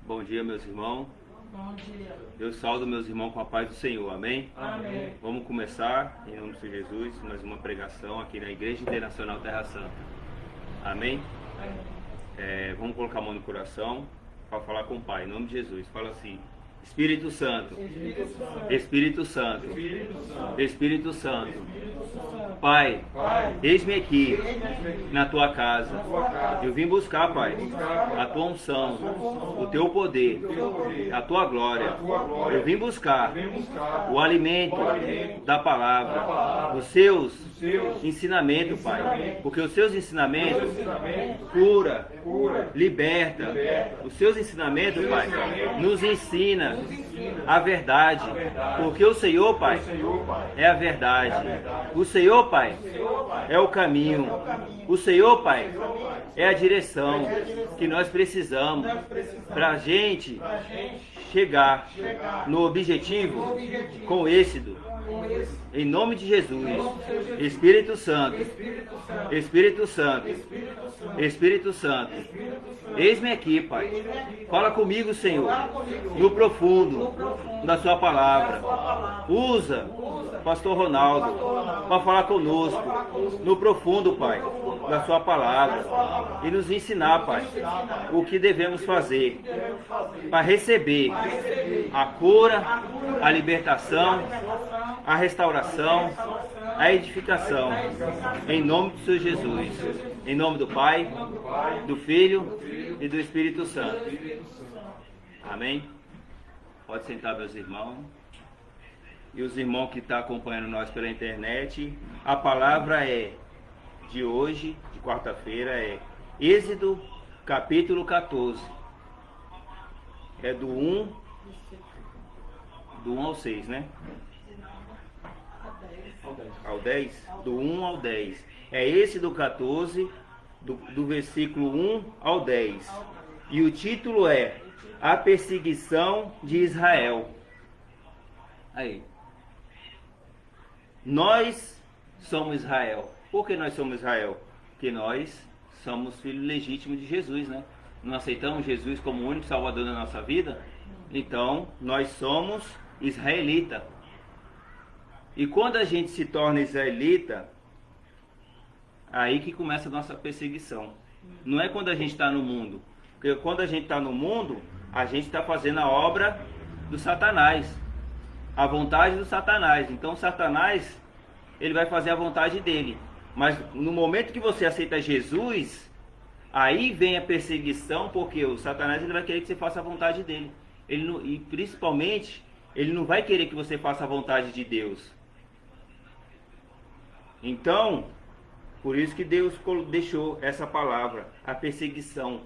Bom dia, meus irmãos. Bom dia. Eu saúdo meus irmãos com a paz do Senhor. Amém? Amém. Vamos começar, em nome de Jesus, mais uma pregação aqui na Igreja Internacional Terra Santa. Amém? Amém. Vamos colocar a mão no coração para falar com o Pai, em nome de Jesus. Fala assim: Espírito Santo, Espírito Santo, Espírito Santo, Pai, eis-me aqui na tua casa. Eu vim buscar, Pai, a tua unção, o teu poder, a tua glória. Eu vim buscar o alimento da palavra, os seus ensinamentos, Pai, porque os seus ensinamentos cura, liberta. Os seus ensinamentos, Pai, nos ensina a verdade, porque o Senhor, Pai, é a verdade. O Senhor, Pai, é o caminho. O Senhor, Pai, é a direção que nós precisamos para a gente chegar no objetivo com êxito. Em nome de Jesus, Espírito Santo, Espírito Santo, Espírito Santo, eis-me aqui, Pai. Fala comigo, Senhor, no profundo da sua palavra. Usa Pastor Ronaldo para falar conosco no profundo, Pai, da sua palavra e nos ensinar, Pai, o que devemos fazer para receber a cura, a libertação, a restauração, a edificação, em nome do Senhor Jesus, em nome do Pai, do Filho e do Espírito Santo. Amém? Pode sentar, meus irmãos. E os irmãos que estão acompanhando nós pela internet, a palavra de hoje, de quarta-feira, é Êxodo, capítulo 14. É do 1 ao 6, né? Ao 10? Do 1 ao 10. É esse do 14, do versículo 1 ao 10. E o título é A Perseguição de Israel. Aí. Nós somos Israel. Por que nós somos Israel? Porque nós somos filhos legítimos de Jesus, né? Não aceitamos Jesus como o único salvador da nossa vida? Então, nós somos israelita. E quando a gente se torna israelita, aí que começa a nossa perseguição. Não é quando a gente está no mundo. Porque quando a gente está no mundo, a gente está fazendo a obra do Satanás. A vontade do Satanás. Então Satanás, ele vai fazer a vontade dele. Mas no momento que você aceita Jesus, aí vem a perseguição, porque o Satanás, ele vai querer que você faça a vontade dele. E principalmente, ele não vai querer que você faça a vontade de Deus. Então, por isso que Deus deixou essa palavra, a perseguição.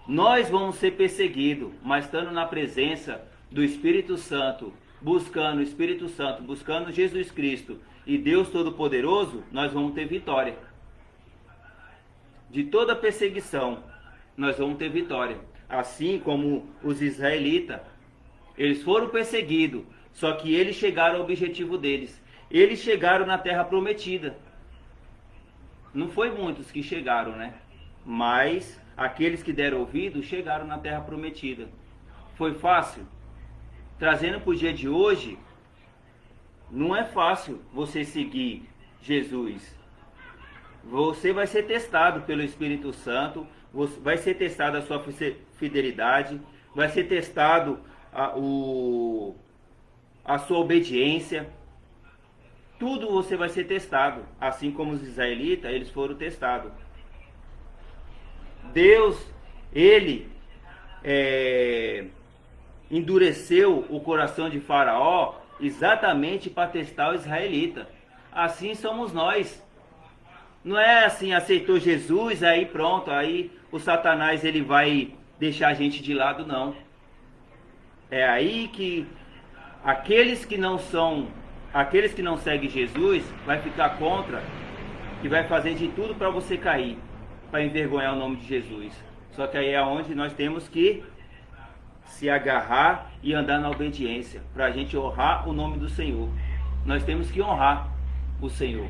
Nós vamos ser perseguidos, mas estando na presença do Espírito Santo, buscando o Espírito Santo, buscando Jesus Cristo e Deus Todo-Poderoso, nós vamos ter vitória. De toda perseguição, nós vamos ter vitória. Assim como os israelitas, eles foram perseguidos, só que eles chegaram ao objetivo deles. Eles chegaram na terra prometida. Não foi muitos que chegaram, né? Mas aqueles que deram ouvido chegaram na terra prometida. Foi fácil? Trazendo para o dia de hoje, não é fácil você seguir Jesus. Você vai ser testado pelo Espírito Santo, vai ser testado a sua fidelidade, vai ser testado a sua obediência. Tudo você vai ser testado, assim como os israelitas, eles foram testados. Deus, ele endureceu o coração de Faraó exatamente para testar o israelita. Assim somos nós. Não é assim, aceitou Jesus, aí pronto, aí o Satanás ele vai deixar a gente de lado, não. É aí que aqueles que não seguem Jesus vai ficar contra e vai fazer de tudo para você cair, para envergonhar o nome de Jesus. Só que aí é onde nós temos que se agarrar e andar na obediência, para a gente honrar o nome do Senhor. Nós temos que honrar o Senhor.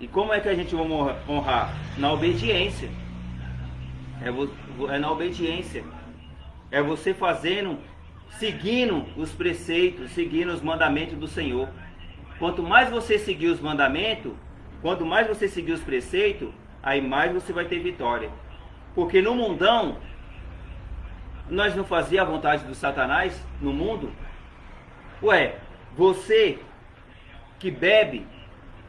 E como é que a gente vai honrar? Na obediência. É na obediência. É você fazendo, seguindo os preceitos, seguindo os mandamentos do Senhor. Quanto mais você seguir os mandamentos, quanto mais você seguir os preceitos, aí mais você vai ter vitória. Porque no mundão, nós não fazíamos a vontade do Satanás no mundo? Ué, você que bebe,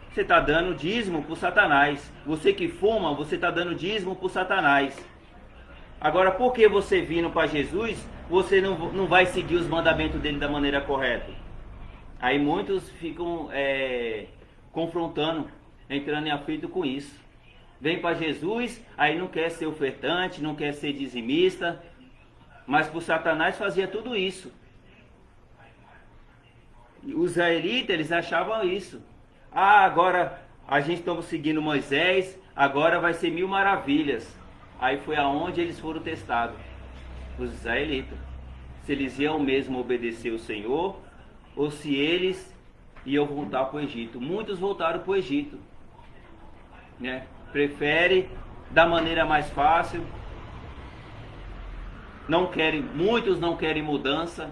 você está dando dízimo para o Satanás. Você que fuma, você está dando dízimo para o Satanás. Agora, por que você vindo para Jesus, você não vai seguir os mandamentos dele da maneira correta? Aí muitos ficam confrontando, entrando em aflito com isso. Vem para Jesus, aí não quer ser ofertante, não quer ser dizimista, mas para o Satanás fazia tudo isso. Os israelitas, eles achavam isso. Ah, agora a gente está seguindo Moisés, agora vai ser 1000 maravilhas. Aí foi aonde eles foram testados, os israelitas. Se eles iam mesmo obedecer o Senhor, ou se eles iam voltar para o Egito. Muitos voltaram para o Egito, né? Prefere da maneira mais fácil. Muitos não querem mudança.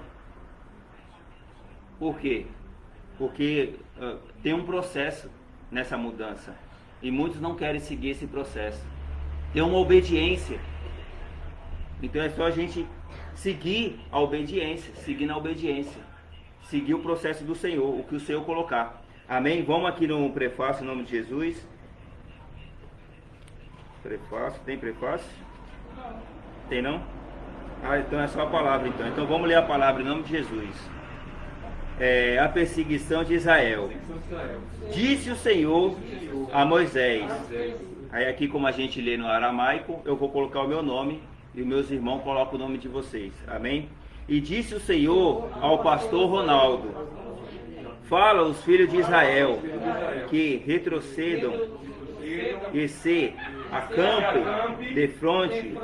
Por quê? Porque tem um processo nessa mudança. E muitos não querem seguir esse processo. Tem uma obediência. Então é só a gente seguir a obediência. Seguindo a obediência. Seguir o processo do Senhor, o que o Senhor colocar. Amém? Vamos aqui no prefácio, em nome de Jesus. Prefácio, tem prefácio? Tem não? Ah, então é só a palavra então. Então vamos ler a palavra em nome de Jesus. A perseguição de Israel. Disse o Senhor a Moisés. Aí aqui, como a gente lê no aramaico, eu vou colocar o meu nome e os meus irmãos colocam o nome de vocês. Amém? E disse o Senhor ao pastor Ronaldo: fala aos filhos de Israel que retrocedam e se acampem de frente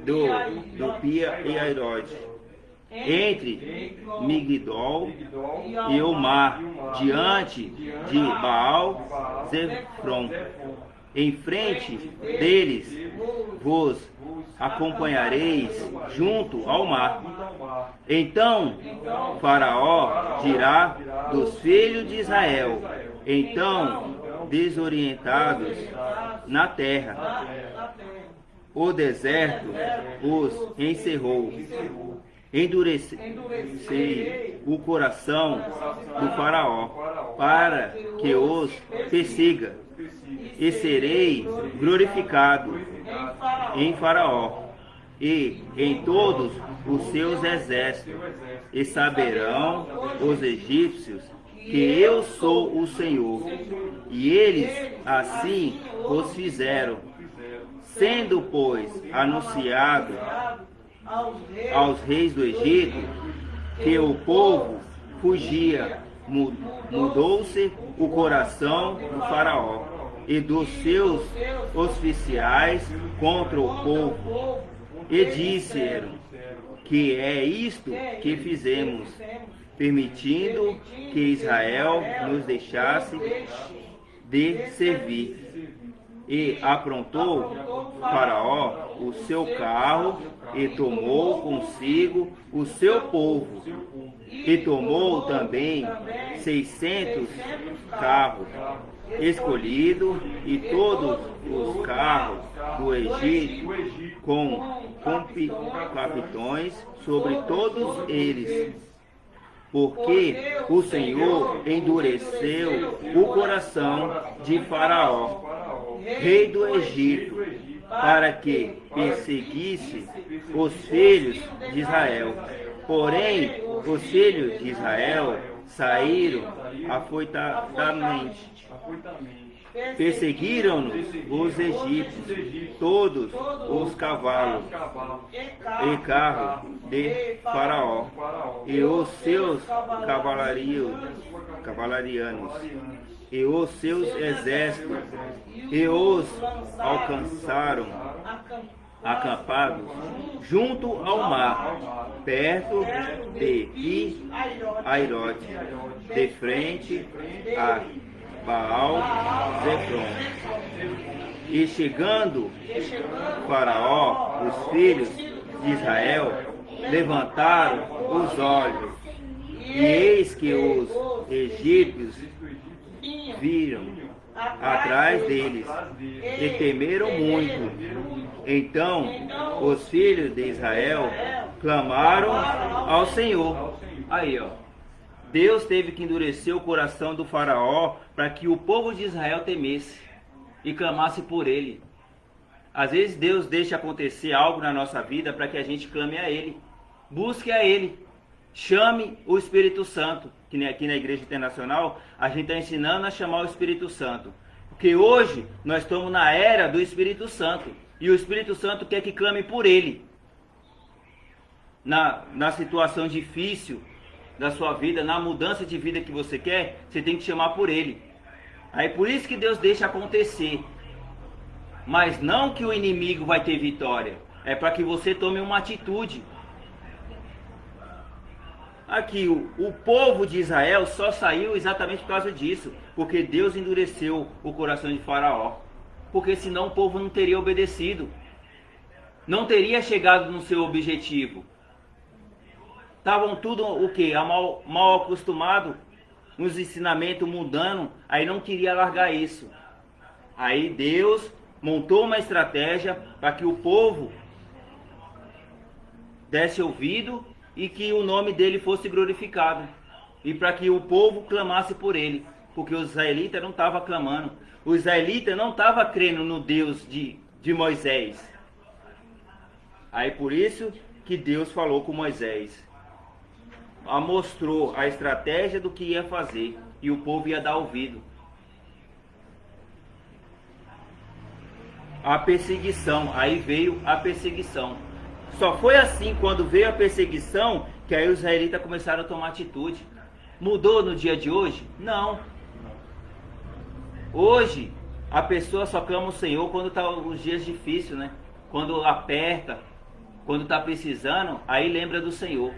do Pia e Airode, entre Migdol e o mar, diante de Baal Zefron. Em frente deles vos acompanhareis junto ao mar. Então Faraó dirá dos filhos de Israel, então desorientados na terra, o deserto os encerrou. Endurecei o coração do Faraó, para que os persiga, e serei glorificado em Faraó e em todos os seus exércitos, e saberão os egípcios que eu sou o Senhor. E eles assim os fizeram, sendo, pois, anunciado aos reis do Egito que o povo fugia, mudou-se o coração do Faraó e dos seus oficiais contra o povo, e disseram: que é isto que fizemos, permitindo que Israel nos deixasse de servir. E aprontou Faraó o seu carro e tomou consigo o seu povo, e tomou também 600 carros escolhidos e todos os carros do Egito com capitões sobre todos eles, porque o Senhor endureceu o coração de Faraó, rei do Egito, para que perseguisse os filhos de Israel. Porém, os filhos de Israel saíram afoitadamente. Perseguiram-nos os egípcios, todos os cavalos e carros de Faraó, e os seus cavalarianos, e os seus exércitos, e os alcançaram acampados junto ao mar, perto de Airode, de frente a Baal Zefron. E chegando Faraó, os filhos de Israel levantaram os olhos, e eis que os egípcios viram atrás deles e temeram muito. Então os filhos de Israel clamaram ao Senhor. Aí, ó. Deus teve que endurecer o coração do faraó para que o povo de Israel temesse e clamasse por ele. Às vezes Deus deixa acontecer algo na nossa vida para que a gente clame a Ele. Busque a Ele. Chame o Espírito Santo. Que nem aqui na Igreja Internacional, a gente está ensinando a chamar o Espírito Santo. Porque hoje nós estamos na era do Espírito Santo. E o Espírito Santo quer que clame por Ele. Na situação difícil da sua vida, na mudança de vida que você quer, você tem que chamar por Ele. Aí por isso que Deus deixa acontecer. Mas não que o inimigo vai ter vitória. É para que você tome uma atitude. Aqui, o povo de Israel só saiu exatamente por causa disso. Porque Deus endureceu o coração de Faraó. Porque senão o povo não teria obedecido. Não teria chegado no seu objetivo. Estavam tudo o quê? Mal acostumado, uns ensinamentos mudando. Aí não queria largar isso. Aí Deus montou uma estratégia para que o povo desse ouvido e que o nome dele fosse glorificado. E para que o povo clamasse por ele. Porque os israelitas não estavam clamando. Os israelitas não estavam crendo no Deus de Moisés. Aí por isso que Deus falou com Moisés. Mostrou a estratégia do que ia fazer. E o povo ia dar ouvido. A perseguição, aí veio a perseguição. Só foi assim, quando veio a perseguição, que aí os israelitas começaram a tomar atitude. Mudou no dia de hoje? Não. Hoje, a pessoa só clama o Senhor quando está os dias difíceis, né? Quando aperta, quando está precisando, aí lembra do Senhor.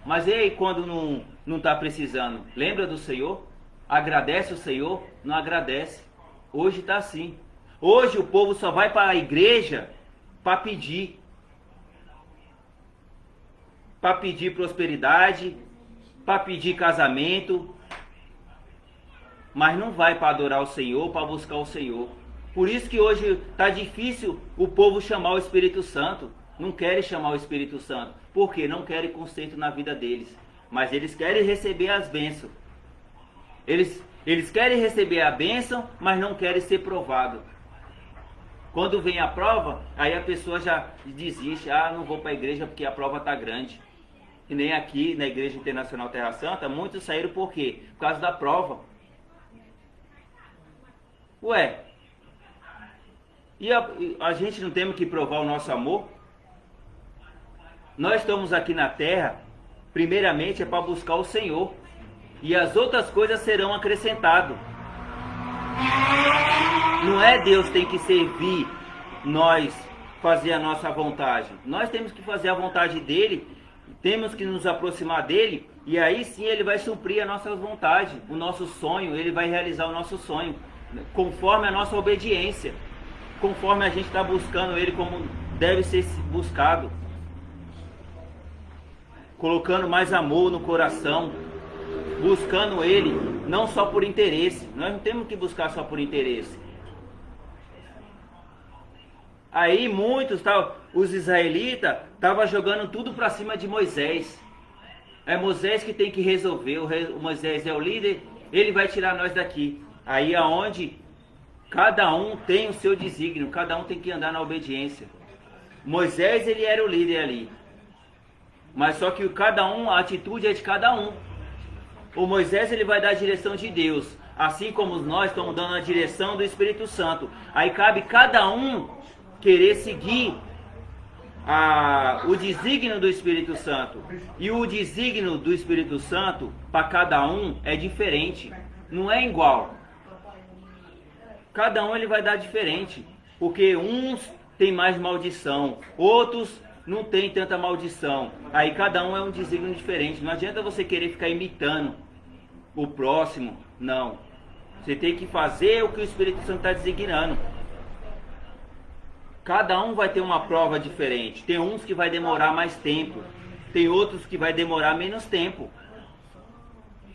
Mas e aí quando não está precisando? Lembra do Senhor? Agradece o Senhor? Não agradece. Hoje está assim. Hoje o povo só vai para a igreja para pedir. Para pedir prosperidade, para pedir casamento. Mas não vai para adorar o Senhor, para buscar o Senhor. Por isso que hoje está difícil o povo chamar o Espírito Santo. Não querem chamar o Espírito Santo. Por quê? Não querem conserto na vida deles. Mas eles querem receber as bênçãos. Eles querem receber a bênção, mas não querem ser provado. Quando vem a prova, aí a pessoa já desiste. Ah, não vou para a igreja porque a prova está grande. E nem aqui na Igreja Internacional Terra Santa, muitos saíram por quê? Por causa da prova. Ué, e a gente não tem que provar o nosso amor? Nós estamos aqui na terra, primeiramente é para buscar o Senhor. E as outras coisas serão acrescentadas. Não é Deus que tem que servir nós fazer a nossa vontade. Nós temos que fazer a vontade dele, temos que nos aproximar dele, e aí sim ele vai suprir a nossa vontade, o nosso sonho, ele vai realizar o nosso sonho, conforme a nossa obediência, conforme a gente está buscando ele como deve ser buscado, colocando mais amor no coração, buscando ele não só por interesse. Nós não temos que buscar só por interesse. Aí muitos, os israelitas, estavam jogando tudo para cima de Moisés. É Moisés que tem que resolver. O Moisés é o líder, ele vai tirar nós daqui. Aí aonde cada um tem o seu desígnio, cada um tem que andar na obediência. Moisés, ele era o líder ali. Mas só que cada um, a atitude é de cada um. O Moisés, ele vai dar a direção de Deus, assim como nós estamos dando a direção do Espírito Santo. Aí cabe cada um querer seguir o desígnio do Espírito Santo. E o desígnio do Espírito Santo, para cada um, é diferente. Não é igual. Cada um ele vai dar diferente. Porque uns têm mais maldição, outros não tem tanta maldição. Aí cada um é um desígnio diferente. Não adianta você querer ficar imitando o próximo. Não. Você tem que fazer o que o Espírito Santo está designando. Cada um vai ter uma prova diferente. Tem uns que vai demorar mais tempo. Tem outros que vai demorar menos tempo.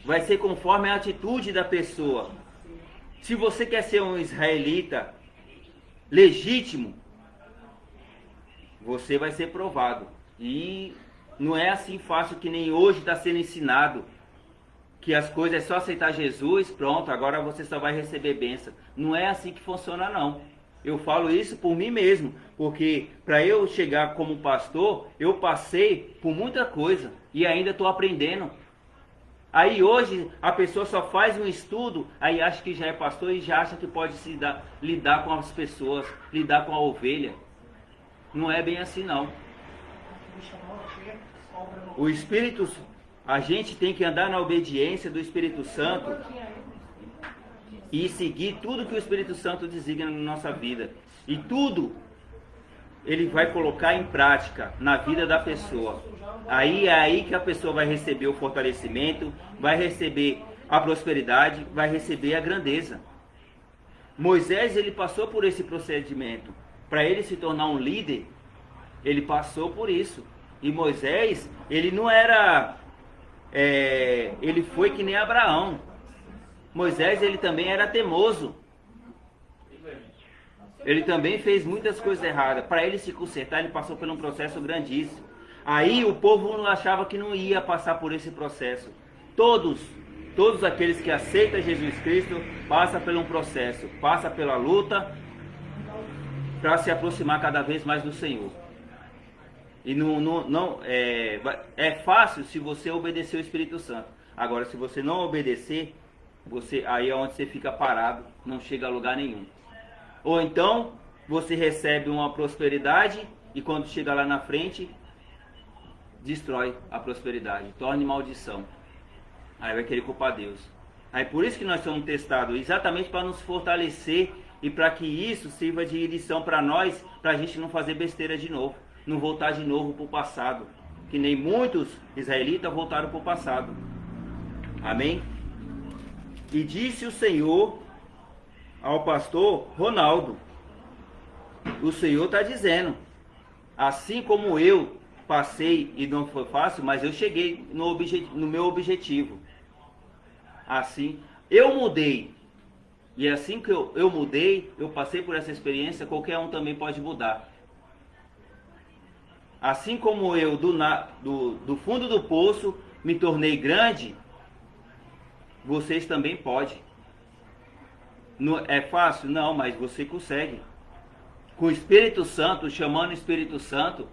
Vai ser conforme a atitude da pessoa. Se você quer ser um israelita legítimo, você vai ser provado. E não é assim fácil que nem hoje está sendo ensinado, que as coisas é só aceitar Jesus, pronto, agora você só vai receber bênção. Não é assim que funciona, não. Eu falo isso por mim mesmo, porque para eu chegar como pastor, eu passei por muita coisa e ainda estou aprendendo. Aí hoje a pessoa só faz um estudo, aí acha que já é pastor e já acha que pode lidar com as pessoas, lidar com a ovelha. Não é bem assim, não. O Espírito, a gente tem que andar na obediência do Espírito Santo e seguir tudo que o Espírito Santo designa na nossa vida. E tudo ele vai colocar em prática na vida da pessoa. Aí é aí que a pessoa vai receber o fortalecimento, vai receber a prosperidade, vai receber a grandeza. Moisés, ele passou por esse procedimento. Para ele se tornar um líder, ele passou por isso. E Moisés, ele não era... ele foi que nem Abraão. Moisés, ele também era teimoso. Ele também fez muitas coisas erradas. Para ele se consertar, ele passou por um processo grandíssimo. Aí o povo não achava que não ia passar por esse processo. Todos aqueles que aceitam Jesus Cristo passam por um processo, passam pela luta para se aproximar cada vez mais do Senhor. E é fácil se você obedecer o Espírito Santo. Agora, se você não obedecer, aí é onde você fica parado, não chega a lugar nenhum. Ou então, você recebe uma prosperidade e quando chega lá na frente, destrói a prosperidade, torna maldição. Aí vai querer culpar Deus. Aí por isso que nós somos testados, exatamente para nos fortalecer e para que isso sirva de lição para nós, para a gente não fazer besteira de novo, não voltar de novo para o passado, que nem muitos israelitas voltaram para o passado. Amém? E disse o Senhor ao pastor Ronaldo, o Senhor está dizendo, assim como eu passei e não foi fácil, mas eu cheguei no meu objetivo. Assim, eu mudei. E assim que eu mudei, eu passei por essa experiência, qualquer um também pode mudar. Assim como eu do fundo do poço me tornei grande, vocês também podem. Não é fácil? Não, mas você consegue. Com o Espírito Santo, chamando o Espírito Santo,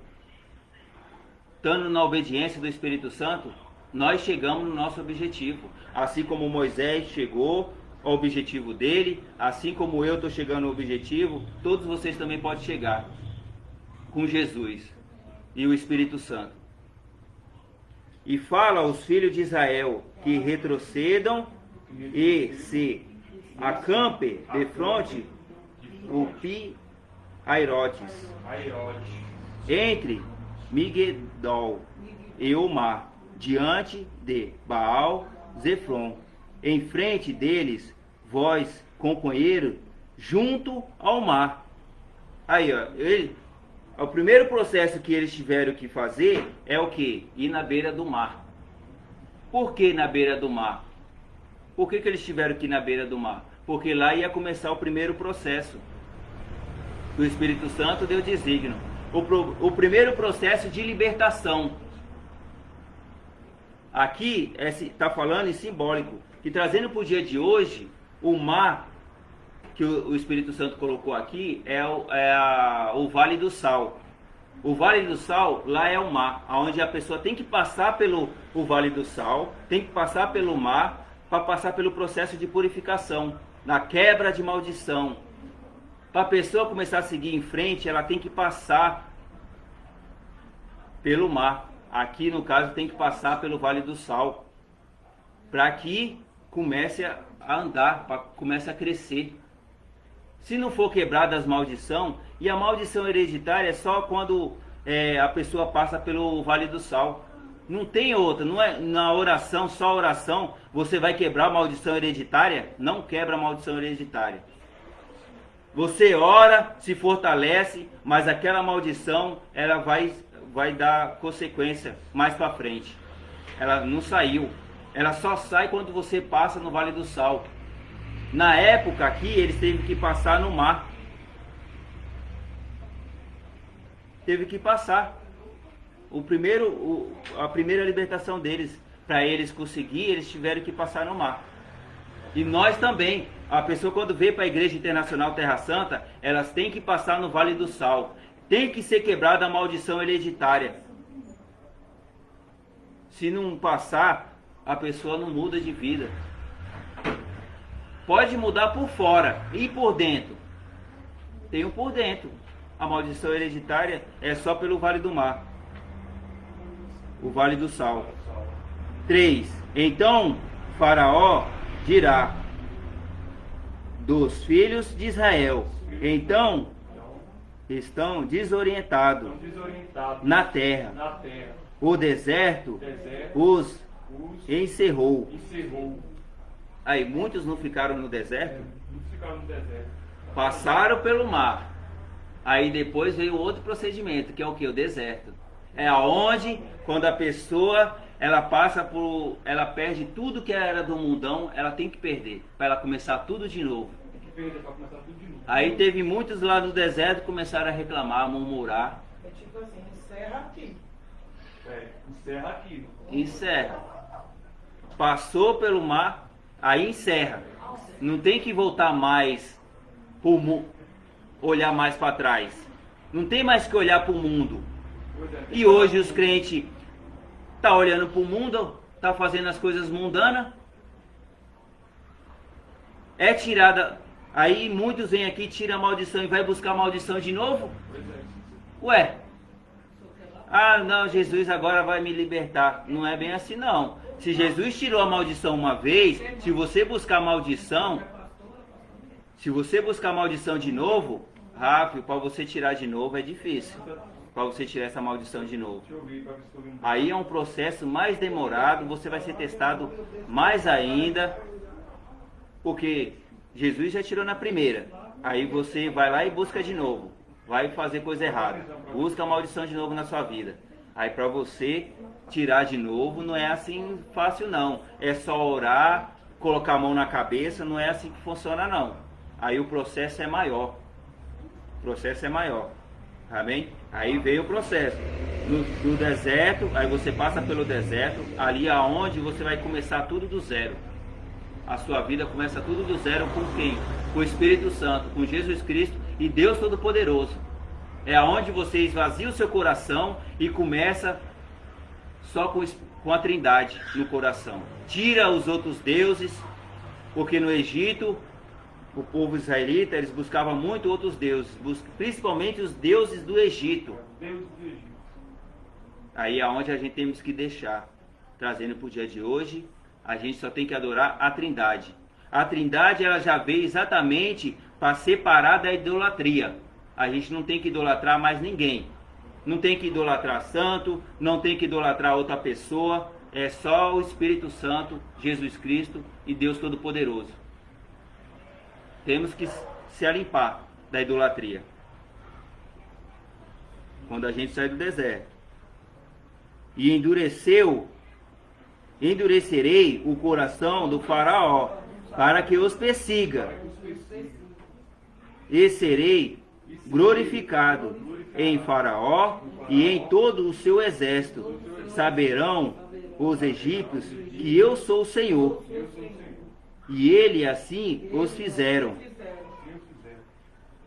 estando na obediência do Espírito Santo, nós chegamos no nosso objetivo. Assim como Moisés chegou ao objetivo dele, assim como eu estou chegando ao objetivo, todos vocês também podem chegar com Jesus e o Espírito Santo. E fala aos filhos de Israel que retrocedam e se acampe de fronte o Pi-Airotes, entre Migdol e o mar, diante de Baal-Zefron, em frente deles, vós, companheiro, junto ao mar. Aí, ó, o primeiro processo que eles tiveram que fazer é o que? Ir na beira do mar. Por que na beira do mar? Por que eles tiveram que ir na beira do mar? Porque lá ia começar o primeiro processo. O Espírito Santo deu desígnio. O primeiro processo de libertação. Aqui está falando em simbólico. Que trazendo para o dia de hoje, o mar que o Espírito Santo colocou aqui é o Vale do Sal. O Vale do Sal, lá é o mar, onde a pessoa tem que passar pelo Vale do Sal, tem que passar pelo mar, para passar pelo processo de purificação, na quebra de maldição. Para a pessoa começar a seguir em frente, ela tem que passar pelo mar. Aqui, no caso, tem que passar pelo Vale do Sal, para que comece a andar, para comece a crescer. Se não for quebrada as maldições, e a maldição hereditária é só quando a pessoa passa pelo Vale do Sal. Não tem outra, não é na oração, só oração, você vai quebrar a maldição hereditária? Não quebra a maldição hereditária. Você ora, se fortalece, mas aquela maldição, ela vai vai dar consequência mais para frente. Ela não saiu. Ela só sai quando você passa no Vale do Sal. Na época aqui, eles teve que passar no mar. Teve que passar. A primeira libertação deles, para eles conseguir, eles tiveram que passar no mar. E nós também. A pessoa quando veio para a Igreja Internacional Terra Santa, elas têm que passar no Vale do Sal. Tem que ser quebrada a maldição hereditária. Se não passar, a pessoa não muda de vida. Pode mudar por fora e por dentro. Tem um por dentro. A maldição hereditária é só pelo Vale do Mar. O Vale do Sal. 3. Então Faraó dirá dos filhos de Israel. Então estão desorientados na terra. O deserto os encerrou. Aí muitos não ficaram no deserto? Passaram pelo mar. Aí depois veio outro procedimento, que é o que? O deserto. É aonde, quando a pessoa ela ela perde tudo que era do mundão, ela tem que perder, para ela começar tudo de novo. Aí teve muitos lá no deserto que começaram a reclamar, a murmurar. É tipo assim, encerra aqui. Encerra aqui. Encerra. Passou pelo mar, aí encerra. Não tem que voltar mais olhar mais para trás. Não tem mais que olhar para o mundo. E hoje os crentes tá olhando para o mundo, tá fazendo as coisas mundanas. É tirada. Aí muitos vêm aqui, tiram a maldição e vai buscar a maldição de novo. Ué. Ah, não, Jesus agora vai me libertar. Não é bem assim não. Se Jesus tirou a maldição uma vez, se você buscar a maldição de novo, rápido, para você tirar de novo é difícil. Para você tirar essa maldição de novo. Aí é um processo mais demorado, você vai ser testado mais ainda, porque Jesus já tirou na primeira. Aí você vai lá e busca de novo. Vai fazer coisa errada. Busca a maldição de novo na sua vida. Aí para você tirar de novo não é assim fácil não. É só orar, colocar a mão na cabeça, não é assim que funciona não. Aí o processo é maior. O processo é maior. Amém? Aí veio o processo. No deserto, aí você passa pelo deserto, ali aonde você vai começar tudo do zero. A sua vida começa tudo do zero com quem? Com o Espírito Santo, com Jesus Cristo e Deus Todo-Poderoso. É aonde você esvazia o seu coração e começa só com a Trindade no coração. Tira os outros deuses, porque no Egito, o povo israelita, eles buscavam muito outros deuses, principalmente os deuses do Egito. Aí é aonde a gente temos que deixar. Trazendo para o dia de hoje, a gente só tem que adorar a Trindade. A Trindade ela já veio exatamente para separar da idolatria. A gente não tem que idolatrar mais ninguém. Não tem que idolatrar santo, não tem que idolatrar outra pessoa. É só o Espírito Santo, Jesus Cristo e Deus Todo-Poderoso. Temos que se limpar da idolatria. Quando a gente sai do deserto. E endurecerei o coração do faraó, para que os persiga. E serei glorificado em faraó e em todo o seu exército. Saberão os egípcios que eu sou o Senhor. E ele assim os fizeram.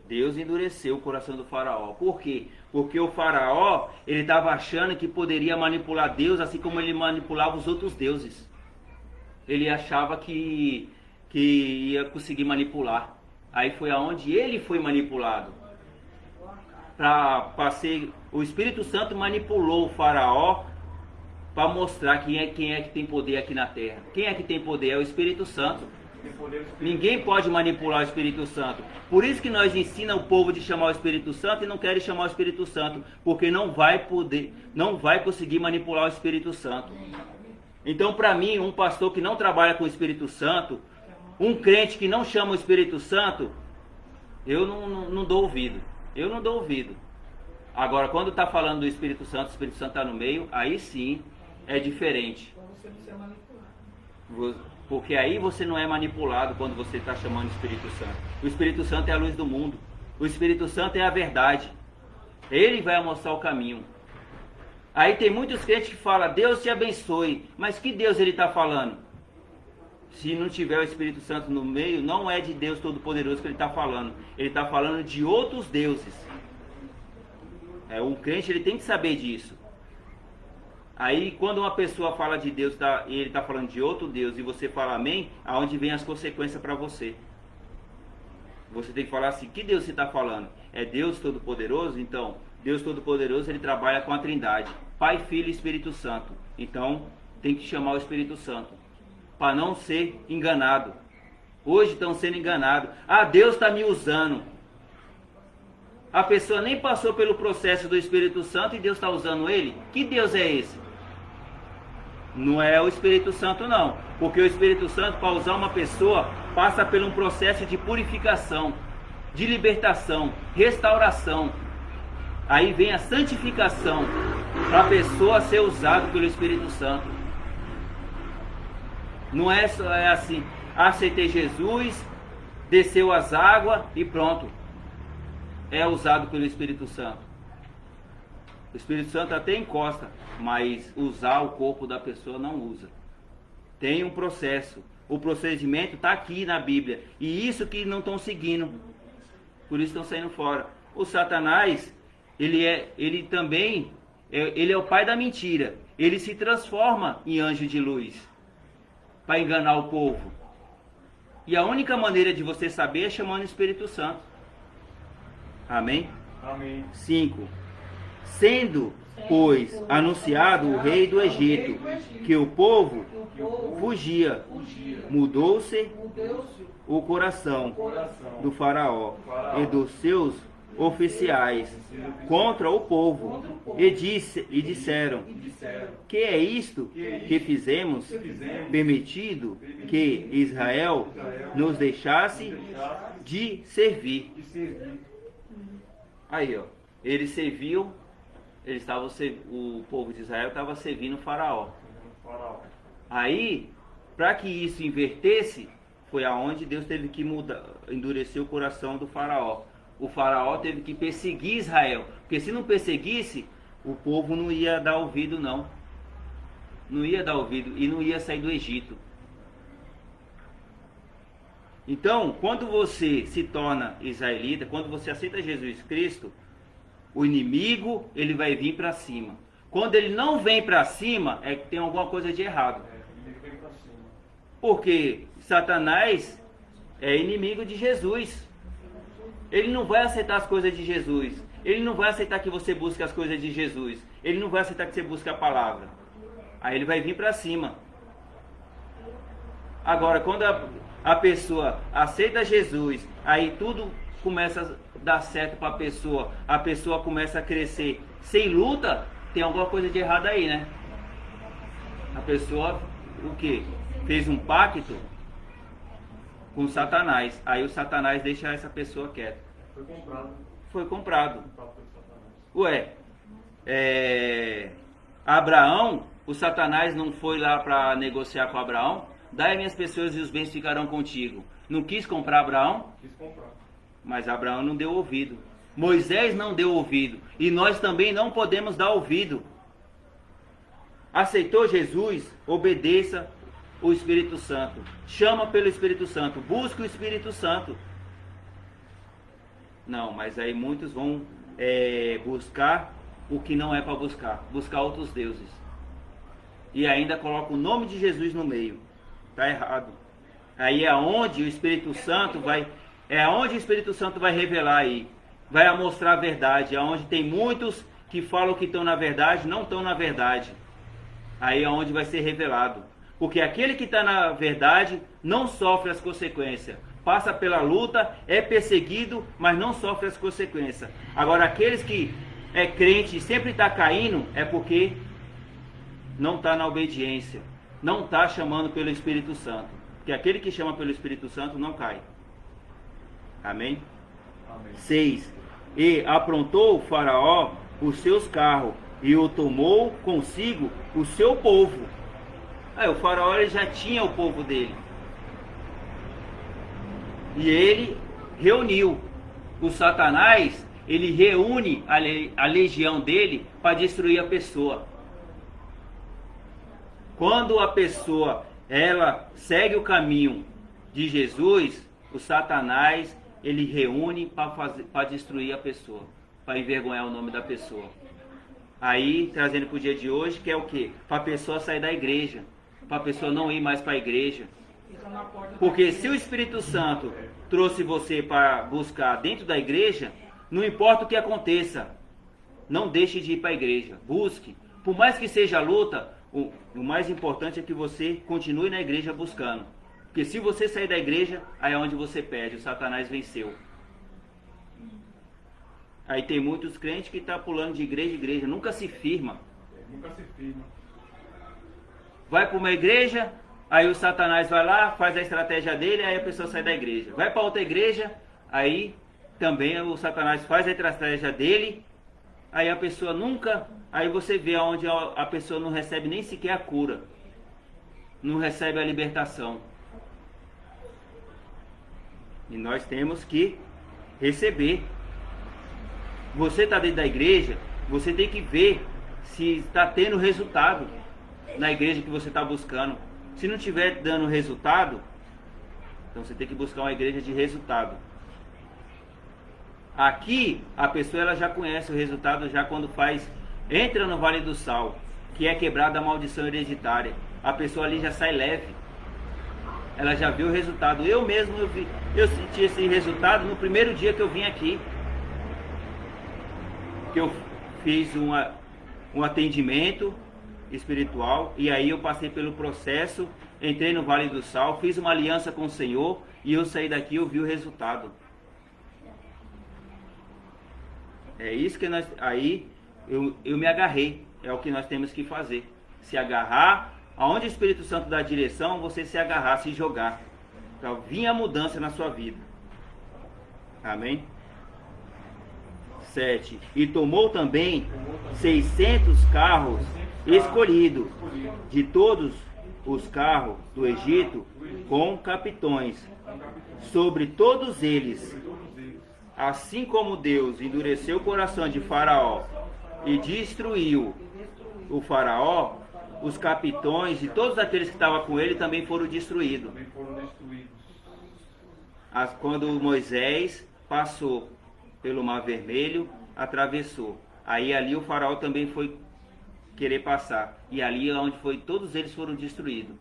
Deus endureceu o coração do faraó. Por quê? Porque o faraó, ele estava achando que poderia manipular Deus, assim como ele manipulava os outros deuses. Ele achava que ia conseguir manipular. Aí foi aonde ele foi manipulado. O Espírito Santo manipulou o faraó para mostrar quem é que tem poder aqui na terra. Quem é que tem poder? É o Espírito Santo. Ninguém pode manipular o Espírito Santo. Por isso que nós ensinamos o povo de chamar o Espírito Santo e não querem chamar o Espírito Santo, porque não vai conseguir manipular o Espírito Santo. Então, para mim, um pastor que não trabalha com o Espírito Santo, um crente que não chama o Espírito Santo, eu não dou ouvido. Eu não dou ouvido. Agora, quando está falando do Espírito Santo, o Espírito Santo está no meio, aí sim é diferente. Para você não ser manipulado. Porque aí você não é manipulado quando você está chamando o Espírito Santo. O Espírito Santo é a luz do mundo. O Espírito Santo é a verdade. Ele vai mostrar o caminho. Aí tem muitos crentes que falam, Deus te abençoe. Mas que Deus ele está falando? Se não tiver o Espírito Santo no meio, não é de Deus Todo-Poderoso que ele está falando. Ele está falando de outros deuses. O crente ele tem que saber disso. Aí quando uma pessoa fala de Deus e ele está falando de outro Deus e você fala amém, aonde vem as consequências para você? Você tem que falar assim, que Deus você está falando? É Deus Todo-Poderoso? Então, Deus Todo-Poderoso ele trabalha com a Trindade, Pai, Filho e Espírito Santo. Então, tem que chamar o Espírito Santo, para não ser enganado. Hoje estão sendo enganados. Ah, Deus está me usando. A pessoa nem passou pelo processo do Espírito Santo e Deus está usando ele? Que Deus é esse? Não é o Espírito Santo não. Porque o Espírito Santo, para usar uma pessoa, passa por um processo de purificação, de libertação, restauração. Aí vem a santificação, para a pessoa ser usada pelo Espírito Santo. Não é só assim, aceitei Jesus, desceu as águas e pronto. É usado pelo Espírito Santo. O Espírito Santo até encosta, mas usar o corpo da pessoa não usa. Tem um processo. O procedimento está aqui na Bíblia. E isso que não estão seguindo. Por isso estão saindo fora. O Satanás, ele também é o pai da mentira. Ele se transforma em anjo de luz para enganar o povo. E a única maneira de você saber é chamando o Espírito Santo. Amém? Amém. 5. Sendo, pois, anunciado o rei do Egito, que o povo fugia, mudou-se o coração do faraó e dos seus oficiais contra o povo, e disseram, que é isto que fizemos, permitido que Israel nos deixasse de servir. Aí, ó, eles serviam, o povo de Israel estava servindo o faraó. Aí, para que isso invertesse, foi aonde Deus teve que endurecer o coração do faraó. O faraó teve que perseguir Israel, porque se não perseguisse, o povo não ia dar ouvido não. Não ia dar ouvido e não ia sair do Egito. Então, quando você se torna israelita, quando você aceita Jesus Cristo, o inimigo ele vai vir para cima. Quando ele não vem para cima, é que tem alguma coisa de errado. Porque Satanás é inimigo de Jesus. Ele não vai aceitar as coisas de Jesus. Ele não vai aceitar que você busque as coisas de Jesus. Ele não vai aceitar que você busque a palavra. Aí ele vai vir para cima. Agora, quando a pessoa aceita Jesus, aí tudo começa a dar certo para a pessoa começa a crescer. Sem luta, tem alguma coisa de errado aí, né? A pessoa, o quê? Fez um pacto com Satanás. Aí o Satanás deixa essa pessoa quieta. Foi comprado. Ué, Abraão, o Satanás não foi lá para negociar com Abraão? Dai minhas pessoas e os bens ficarão contigo. Não quis comprar Abraão? Quis comprar. Mas Abraão não deu ouvido. Moisés não deu ouvido. E nós também não podemos dar ouvido. Aceitou Jesus? Obedeça o Espírito Santo. Chama pelo Espírito Santo. Busca o Espírito Santo. Não, mas aí muitos vão buscar o que não é para buscar. Buscar outros deuses. E ainda coloca o nome de Jesus no meio. Está errado. Aí é onde o Espírito Santo vai... É onde o Espírito Santo vai revelar aí. Vai mostrar a verdade. É onde tem muitos que falam que estão na verdade, não estão na verdade. Aí é onde vai ser revelado. Porque aquele que está na verdade não sofre as consequências. Passa pela luta, é perseguido, mas não sofre as consequências. Agora aqueles que é crente e sempre está caindo, é porque não está na obediência. Não está chamando pelo Espírito Santo. Porque aquele que chama pelo Espírito Santo não cai. Amém? 6. E aprontou o faraó os seus carros e o tomou consigo o seu povo. Aí o faraó ele já tinha o povo dele. E ele reuniu. O Satanás, ele reúne a legião dele para destruir a pessoa. Quando a pessoa ela segue o caminho de Jesus, o Satanás ele reúne para destruir a pessoa, para envergonhar o nome da pessoa. Aí, trazendo para o dia de hoje, que é o quê? Para a pessoa sair da igreja, para a pessoa não ir mais para a igreja. Porque se o Espírito Santo trouxe você para buscar dentro da igreja, não importa o que aconteça, não deixe de ir para a igreja, busque. Por mais que seja luta, o mais importante é que você continue na igreja buscando. Porque se você sair da igreja, aí é onde você perde, o Satanás venceu. Aí tem muitos crentes que estão pulando de igreja em igreja, nunca se firma. Nunca se firma. Vai para uma igreja, aí o Satanás vai lá, faz a estratégia dele, aí a pessoa sai da igreja. Vai para outra igreja, aí também o Satanás faz a estratégia dele, aí a pessoa nunca... Aí você vê onde a pessoa não recebe nem sequer a cura, não recebe a libertação. E nós temos que receber. Você está dentro da igreja, você tem que ver se está tendo resultado na igreja que você está buscando. Se não estiver dando resultado, então você tem que buscar uma igreja de resultado. Aqui a pessoa ela já conhece o resultado já quando entra no Vale do Sal, que é quebrada a maldição hereditária. A pessoa ali já sai leve. Ela já viu o resultado. Eu mesmo eu senti esse resultado no primeiro dia que eu vim aqui. Que eu fiz um atendimento espiritual e aí eu passei pelo processo, entrei no Vale do Sal, fiz uma aliança com o Senhor e eu saí daqui e eu vi o resultado. É isso que aí eu me agarrei, é o que nós temos que fazer. Se agarrar, aonde o Espírito Santo dá direção, você se agarrar, se jogar. Para vir a mudança na sua vida. Amém? 7. E tomou também 600 carros escolhidos de todos os carros do Egito com capitões sobre todos eles. Assim como Deus endureceu o coração de Faraó e destruiu o Faraó, os capitões e todos aqueles que estavam com ele também foram destruídos. Quando Moisés passou pelo Mar Vermelho, atravessou. Aí ali o Faraó também foi querer passar. E ali é onde todos eles foram destruídos.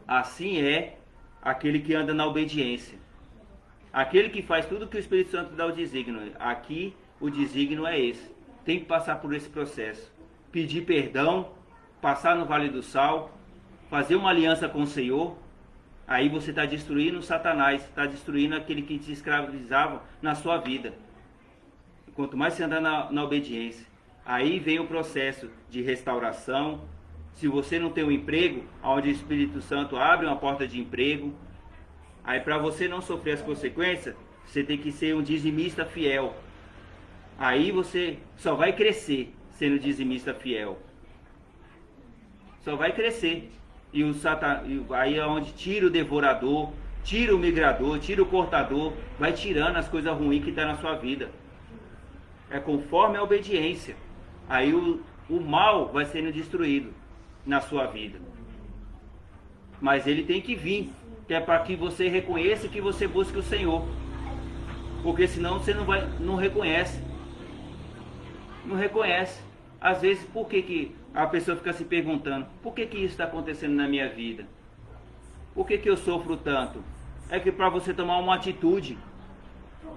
Assim é aquele que anda na obediência. Aquele que faz tudo que o Espírito Santo dá o desígnio. Aqui o desígnio é esse. Tem que passar por esse processo. Pedir perdão, passar no Vale do Sal, fazer uma aliança com o Senhor. Aí você está destruindo Satanás, está destruindo aquele que te escravizava na sua vida. Quanto mais você andar na obediência, aí vem o processo de restauração. Se você não tem um emprego, onde o Espírito Santo abre uma porta de emprego, aí para você não sofrer as consequências, você tem que ser um dizimista fiel. Aí você só vai crescer sendo dizimista fiel. Só vai crescer. E aí é onde tira o devorador, tira o migrador, tira o cortador, vai tirando as coisas ruins que estão na sua vida. É conforme a obediência. Aí o mal vai sendo destruído na sua vida. Mas ele tem que vir, que é para que você reconheça que você busque o Senhor. Porque senão você não reconhece. Não reconhece. Às vezes, por que a pessoa fica se perguntando, por que isso está acontecendo na minha vida? Por que eu sofro tanto? É que para você tomar uma atitude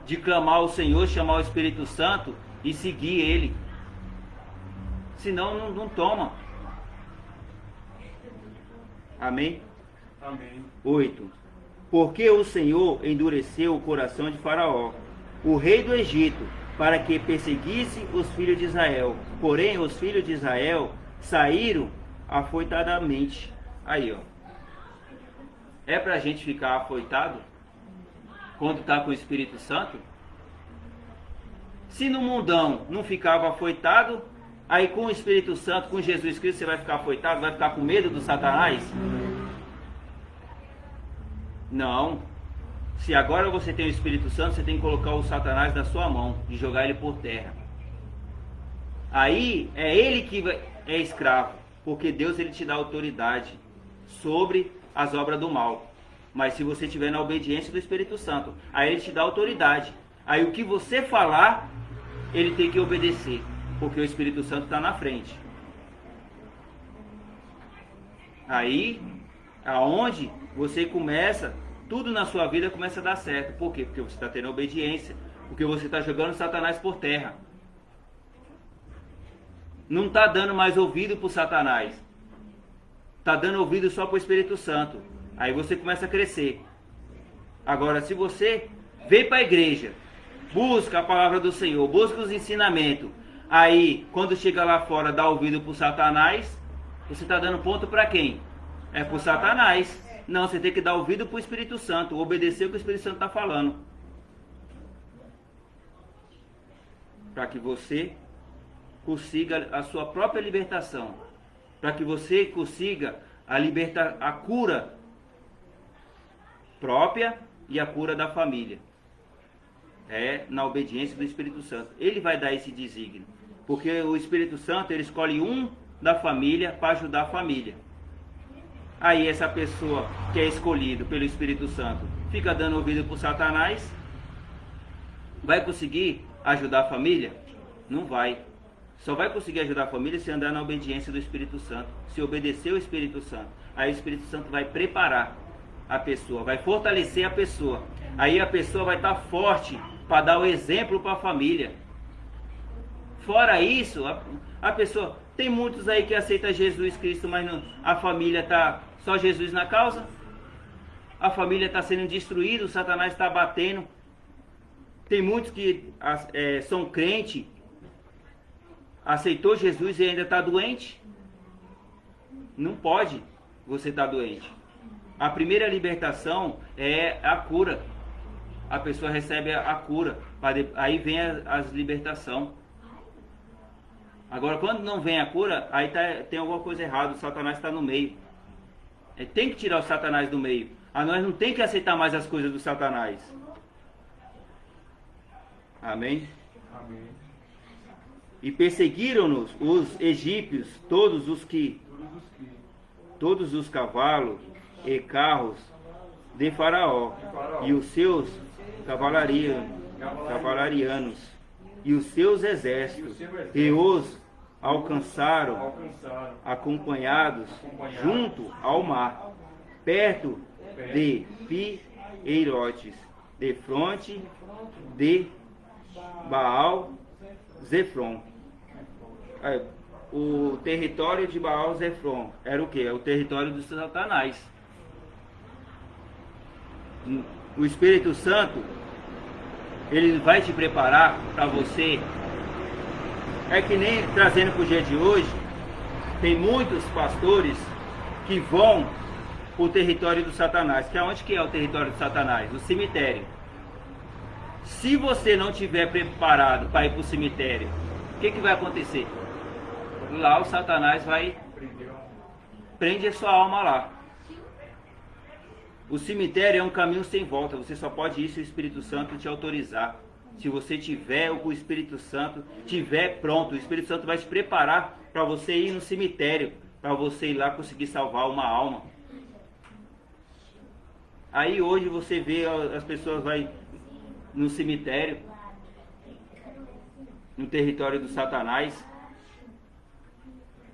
de clamar ao Senhor, chamar o Espírito Santo e seguir Ele. Senão não toma. Amém? Amém. 8. Porque o Senhor endureceu o coração de Faraó, o rei do Egito, para que perseguisse os filhos de Israel. Porém, os filhos de Israel saíram afoitadamente. Aí, ó. É pra gente ficar afoitado quando está com o Espírito Santo? Se no mundão não ficava afoitado, Aí com o Espírito Santo, com Jesus Cristo, você vai ficar afoitado, vai ficar com medo do Satanás? Não. Se agora você tem o Espírito Santo, você tem que colocar o Satanás na sua mão e jogar ele por terra. Aí é ele que é escravo, porque Deus ele te dá autoridade sobre as obras do mal. Mas se você estiver na obediência do Espírito Santo, aí ele te dá autoridade. Aí o que você falar, ele tem que obedecer, porque o Espírito Santo está na frente. Aí, aonde você começa, tudo na sua vida começa a dar certo. Por quê? Porque você está tendo obediência, porque você está jogando Satanás por terra. Não está dando mais ouvido para o Satanás, está dando ouvido só para o Espírito Santo. Aí você começa a crescer. Agora, se você vem para a igreja, busca a palavra do Senhor, busca os ensinamentos, aí quando chega lá fora dá ouvido para o Satanás, você está dando ponto para quem? É para o Satanás. Não, você tem que dar ouvido para o Espírito Santo, obedecer o que o Espírito Santo está falando, para que você consiga a sua própria libertação, para que você consiga a cura própria e a cura da família. É na obediência do Espírito Santo. Ele vai dar esse desígnio, porque o Espírito Santo ele escolhe um da família para ajudar a família. Aí essa pessoa que é escolhido pelo Espírito Santo fica dando ouvido para o Satanás, vai conseguir ajudar a família? Não vai. Só vai conseguir ajudar a família se andar na obediência do Espírito Santo, se obedecer o Espírito Santo. Aí o Espírito Santo vai preparar a pessoa, vai fortalecer a pessoa. Aí a pessoa vai estar forte para dar o exemplo para a família. Fora isso, a pessoa... Tem muitos aí que aceitam Jesus Cristo, mas não, a família está só Jesus na causa. A família está sendo destruída, o Satanás está batendo. Tem muitos que são crentes, aceitou Jesus e ainda está doente. Não pode você estar doente. A primeira libertação é a cura. A pessoa recebe a cura, aí vem as libertação. Agora, quando não vem a cura, aí tem alguma coisa errada, o Satanás está no meio. Tem que tirar o Satanás do meio. Nós não tem que aceitar mais as coisas do Satanás. Amém? Amém. E perseguiram-nos os egípcios, todos os cavalos e carros de Faraó, e os seus cavalarianos, e os seus exércitos, e os alcançaram acompanhados junto ao mar, perto de Pi-eirotes, de fronte de Baal-Zefron. O território de Baal-Zefron era o que? É o território do Satanás. O Espírito Santo, ele vai te preparar para você. É que nem trazendo para o dia de hoje, tem muitos pastores que vão para o território do Satanás. Que aonde que é o território do Satanás? O cemitério. Se você não estiver preparado para ir para o cemitério, o que vai acontecer? Lá o Satanás vai prende a sua alma lá. O cemitério é um caminho sem volta. Você só pode ir se o Espírito Santo te autorizar. Se você tiver o Espírito Santo, tiver pronto, o Espírito Santo vai te preparar para você ir no cemitério, para você ir lá conseguir salvar uma alma. Aí hoje você vê as pessoas vai no cemitério, no território do Satanás.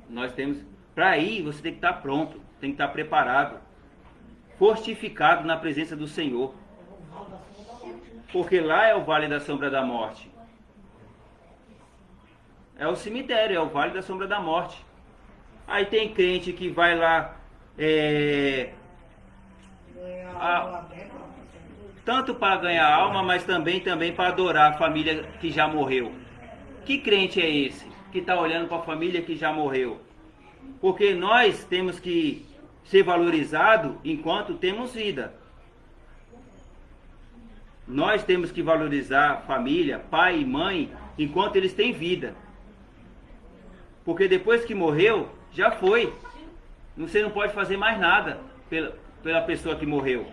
Nós temos, para ir você tem que estar pronto, tem que estar preparado, fortificado na presença do Senhor. Porque lá é o vale da sombra da morte. É o cemitério, é o vale da sombra da morte. Aí tem crente que vai lá tanto para ganhar alma, mas também para adorar a família que já morreu. Que crente é esse que está olhando para a família que já morreu? Porque nós temos que ser valorizados enquanto temos vida. Nós temos que valorizar a família, pai e mãe, enquanto eles têm vida. Porque depois que morreu, já foi. Você não pode fazer mais nada pela pessoa que morreu.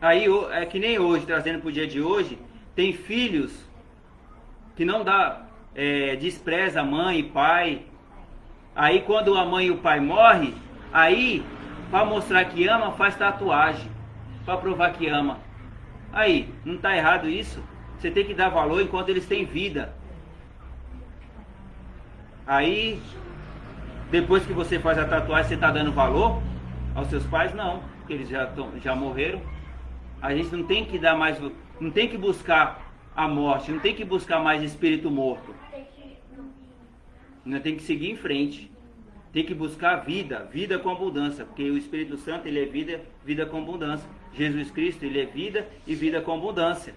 Aí é que nem hoje, trazendo para o dia de hoje, tem filhos que não despreza a mãe e pai. Aí quando a mãe e o pai morrem, aí para mostrar que ama, faz tatuagem, para provar que ama. Aí, não está errado isso? Você tem que dar valor enquanto eles têm vida. Aí, depois que você faz a tatuagem, você está dando valor aos seus pais? Não, porque eles já morreram. A gente não tem que dar mais, não tem que buscar a morte, não tem que buscar mais espírito morto. Não tem que seguir em frente. Tem que buscar vida, vida com abundância, porque o Espírito Santo, ele é vida, vida com abundância. Jesus Cristo, ele é vida e vida com abundância.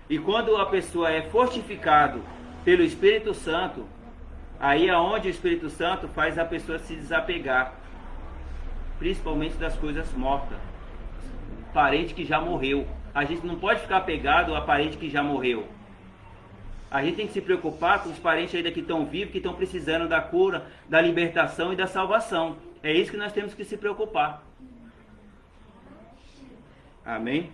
E quando a pessoa é fortificado pelo Espírito Santo, aí é onde o Espírito Santo faz a pessoa se desapegar, principalmente das coisas mortas. Parente que já morreu. A gente não pode ficar apegado a parente que já morreu. A gente tem que se preocupar com os parentes ainda que estão vivos, que estão precisando da cura, da libertação e da salvação. É isso que nós temos que se preocupar. Amém?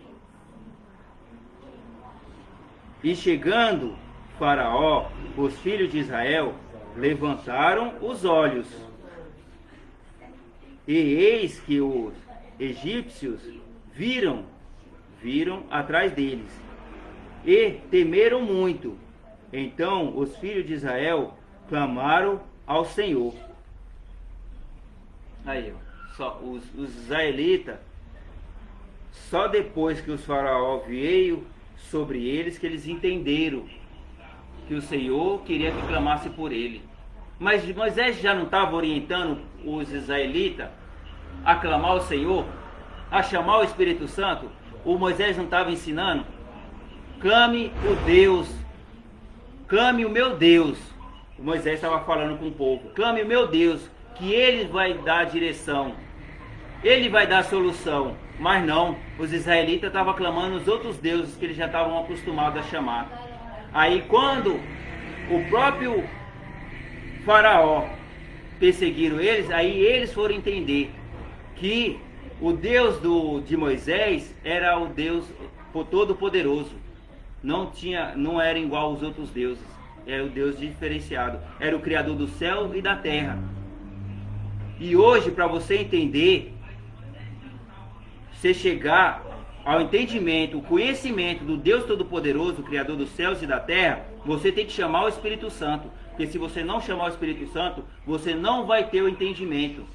E chegando Faraó, os filhos de Israel levantaram os olhos. E eis que os egípcios viram atrás deles. E temeram muito. Então os filhos de Israel clamaram ao Senhor. Aí, ó, os israelitas, só depois que os faraó veio sobre eles, que eles entenderam que o Senhor queria que clamasse por ele. Mas Moisés já não estava orientando os israelitas a clamar ao Senhor, a chamar o Espírito Santo? O Moisés não estava ensinando? Clame o Deus, clame o meu Deus. O Moisés estava falando com o povo, clame o meu Deus, que ele vai dar a direção, ele vai dar a solução. Mas não, os israelitas estavam clamando os outros deuses que eles já estavam acostumados a chamar. Aí quando o próprio faraó perseguiram eles, aí eles foram entender que o Deus de Moisés era o Deus todo-poderoso. Não era igual aos outros deuses. Era o Deus diferenciado. Era o Criador do céu e da terra. E hoje, para você entender, você chegar ao entendimento, o conhecimento do Deus Todo-Poderoso, o Criador dos céus e da terra, você tem que chamar o Espírito Santo. Porque se você não chamar o Espírito Santo, você não vai ter o entendimento.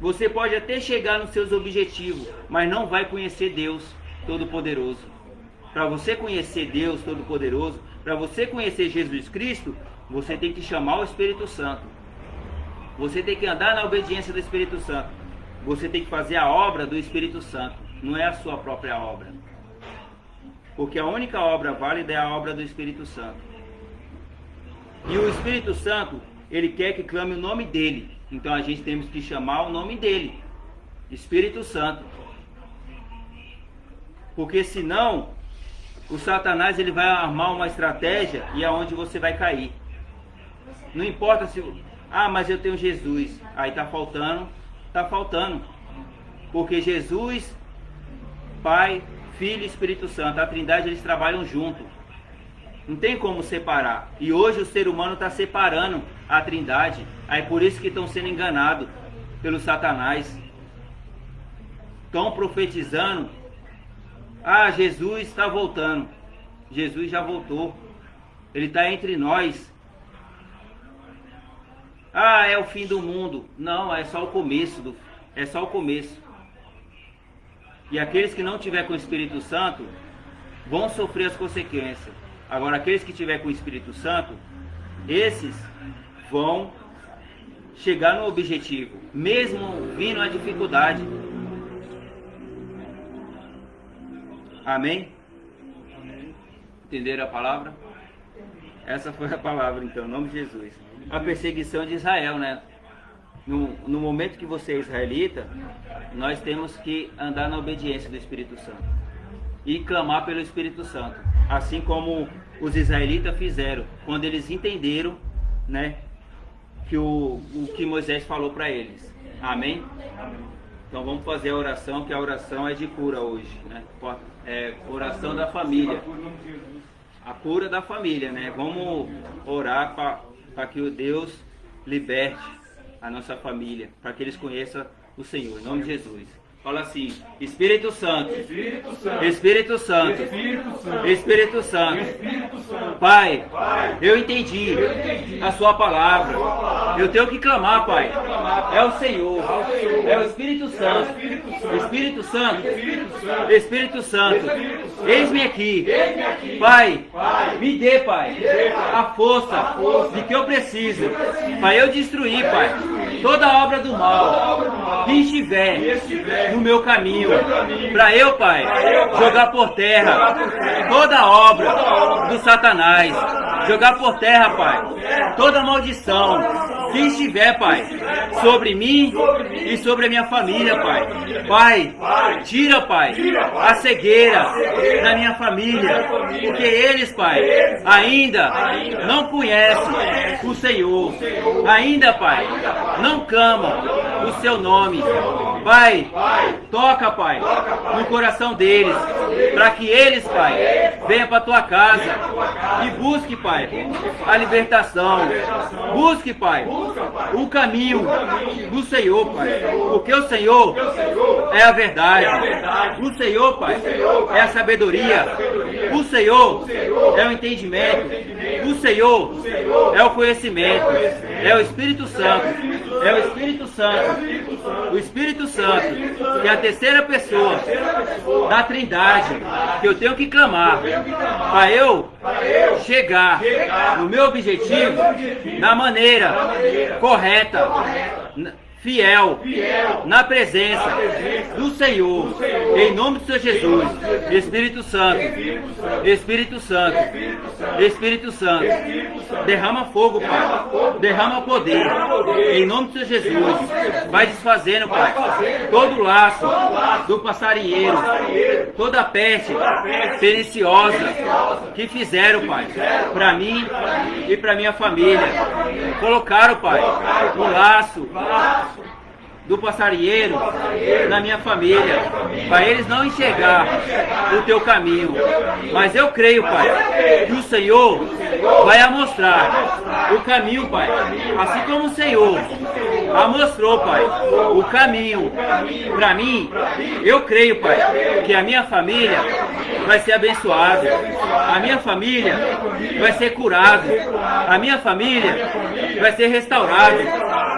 Você pode até chegar nos seus objetivos, mas não vai conhecer Deus Todo-Poderoso. Para você conhecer Deus Todo-Poderoso, para você conhecer Jesus Cristo, você tem que chamar o Espírito Santo. Você tem que andar na obediência do Espírito Santo. Você tem que fazer a obra do Espírito Santo, não é a sua própria obra. Porque a única obra válida é a obra do Espírito Santo. E o Espírito Santo, ele quer que clame o nome dele. Então a gente temos que chamar o nome dele, Espírito Santo. Porque senão, o Satanás ele vai armar uma estratégia e é onde você vai cair. Não importa se... mas eu tenho Jesus. Aí está faltando. Porque Jesus, Pai, Filho e Espírito Santo, a Trindade, eles trabalham junto. Não tem como separar. E hoje o ser humano está separando a Trindade. Aí por isso que estão sendo enganados pelo Satanás. Estão profetizando. Jesus está voltando. Jesus já voltou. Ele está entre nós. É o fim do mundo. Não, é só o começo. É só o começo. E aqueles que não tiver com o Espírito Santo vão sofrer as consequências. Agora, aqueles que tiver com o Espírito Santo, esses vão chegar no objetivo, mesmo vindo a dificuldade. Amém? Entenderam a palavra? Essa foi a palavra, então, em nome de Jesus. A perseguição de Israel, né? No momento que você é israelita, nós temos que andar na obediência do Espírito Santo. e clamar pelo Espírito Santo, assim como os israelitas fizeram quando eles entenderam, né, que o que Moisés falou para eles. Amém? Então vamos fazer a oração, que a oração é de cura hoje, né? É oração da família, a cura da família, né? Vamos orar para que o Deus liberte a nossa família, para que eles conheçam o Senhor, em nome de Jesus. Fala assim: Espírito Santo, Espírito Santo, Espírito Santo. Pai, eu entendi a sua palavra. Eu tenho que clamar, Pai. É o Senhor, é o Espírito Santo. Espírito Santo, Espírito Santo, eis-me aqui. Pai, me dê, Pai, a força de que eu preciso para eu destruir, Pai, toda obra do mal que estiver no meu caminho, para eu, Pai, jogar por terra toda obra do Satanás, jogar por terra, Pai, toda maldição que estiver, Pai, sobre mim e sobre a minha família, Pai. Pai, tira, Pai, a cegueira da minha família, porque eles, Pai, ainda não conhecem o Senhor, ainda, Pai, não clamam o seu nome. Pai, toca, Pai, no coração deles, para que eles, Pai, venham para a tua casa e busque, Pai, a libertação. Busque, Pai, o caminho do Senhor, Pai, porque o Senhor é a verdade. O Senhor, Pai, é a sabedoria. O Senhor é o entendimento. O Senhor é o conhecimento. É o Espírito Santo. É o Espírito Santo. O Espírito Santo, que é a terceira pessoa da Trindade, que eu tenho que clamar para eu chegar no meu objetivo da maneira correta, fiel, na presença do Senhor, em nome do Senhor Jesus. Espírito Santo, Espírito Santo, Espírito Santo, derrama fogo, Pai, derrama poder, em nome do Senhor Jesus. Vai desfazendo, Pai, todo o laço do passarinheiro, toda a peste perniciosa que fizeram, Pai, para mim e para minha família. Colocaram, Pai, o laço do passarinheiro na minha família, para eles não enxergar o teu caminho. Mas eu creio, Pai, que o Senhor vai mostrar o caminho, Pai, assim como o Senhor mostrou, Pai, o caminho para mim. Eu creio, Pai, que a minha família vai ser abençoada, a minha família vai ser curada, a minha família vai ser restaurada,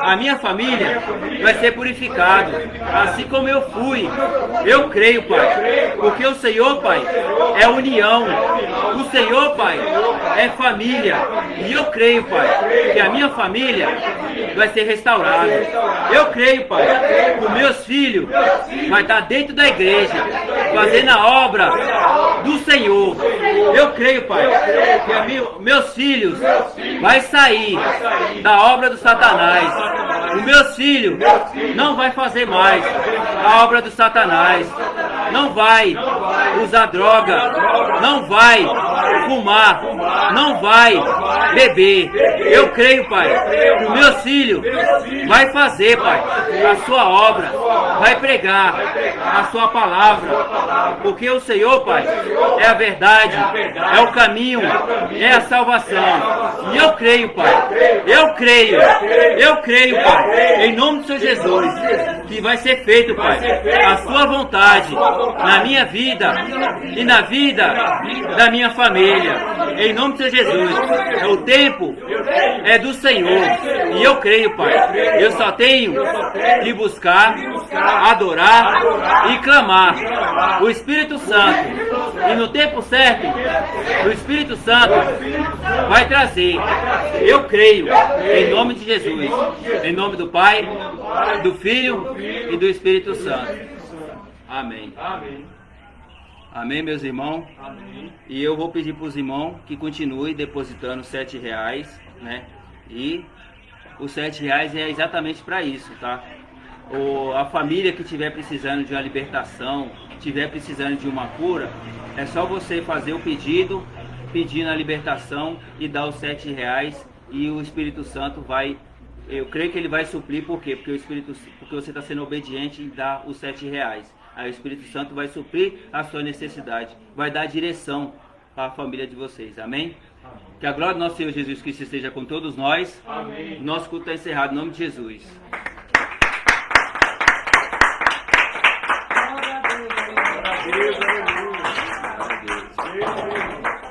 a minha família vai ser purificado, assim como eu fui. Eu creio, Pai, porque o Senhor, Pai, é união. O Senhor, Pai, é família. E eu creio, Pai, que a minha família vai ser restaurada. Eu creio, Pai, que os meus filhos vai estar dentro da igreja, fazendo a obra do Senhor. Eu creio, Pai, que meus filhos vai sair da obra do Satanás. Os meus filhos não vai fazer mais a obra do Satanás, não vai usar droga, não vai fumar, não vai beber. Eu creio, Pai, que os meus filhos vai fazer, Pai, a sua obra, vai pregar a sua palavra, porque o Senhor, Pai, é a verdade, é o caminho, é a salvação. E eu creio, Pai, eu creio, Pai, em nome do Senhor Jesus, que vai ser feito, Pai, a sua vontade na minha vida e na vida da minha família, em nome do Senhor Jesus. O tempo é do Senhor, e eu creio, Pai, eu só tenho que buscar, adorar e clamar o Espírito Santo, e no tempo certo o Espírito Santo vai trazer. Eu creio, em nome de Jesus, em nome do Pai, do Filho e do Espírito Santo. Amém. Amém, meus irmãos. Amém. E eu vou pedir para os irmãos que continuem depositando R$7, né? E os R$7 é exatamente para isso, tá? A família que estiver precisando de uma libertação, estiver precisando de uma cura, é só você fazer o pedido, pedindo a libertação e dar os R$7 e o Espírito Santo vai, eu creio que ele vai suprir, por quê? Porque você está sendo obediente e dá os R$7. Aí o Espírito Santo vai suprir a sua necessidade, vai dar direção para a família de vocês, amém? Que a glória do nosso Senhor Jesus Cristo esteja com todos nós. Amém. Nosso culto está encerrado, em nome de Jesus.